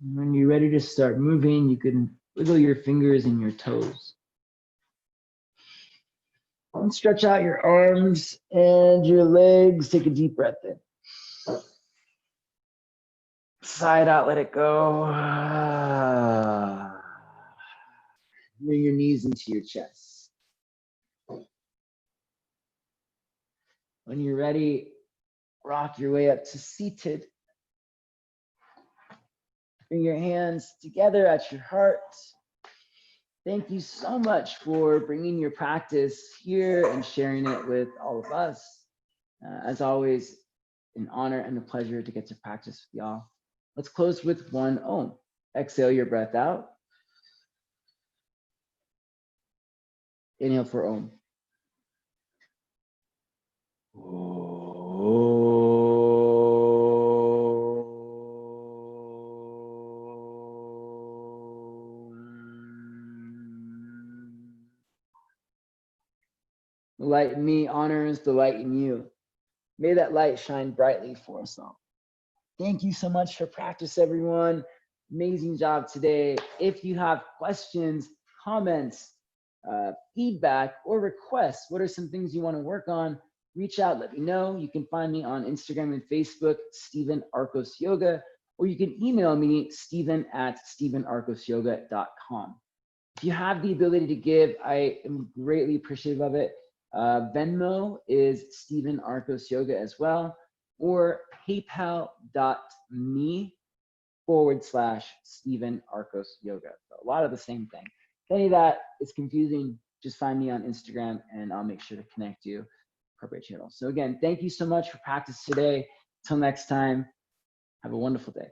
And when you're ready to start moving, you can wiggle your fingers and your toes. And stretch out your arms and your legs. Take a deep breath in. Sigh it out, let it go. Bring your knees into your chest. When you're ready, rock your way up to seated. Bring your hands together at your heart. Thank you so much for bringing your practice here and sharing it with all of us. As always, an honor and a pleasure to get to practice with y'all. Let's close with one Om. Exhale your breath out. Inhale for Om. The light in me honors the light in you. May that light shine brightly for us all. Thank you so much for practice, everyone. Amazing job today. If you have questions, comments, feedback, or requests, what are some things you want to work on? Reach out, let me know. You can find me on Instagram and Facebook, Stephen Arcos Yoga, or you can email me, stephen@stephenarcosyoga.com. If you have the ability to give, I am greatly appreciative of it. Venmo is Stephen Arcos Yoga as well, or paypal.me/Stephen Arcos Yoga. So a lot of the same thing. If any of that is confusing, just find me on Instagram and I'll make sure to connect you appropriate channel. So again, thank you so much for practice today. Until next time, have a wonderful day.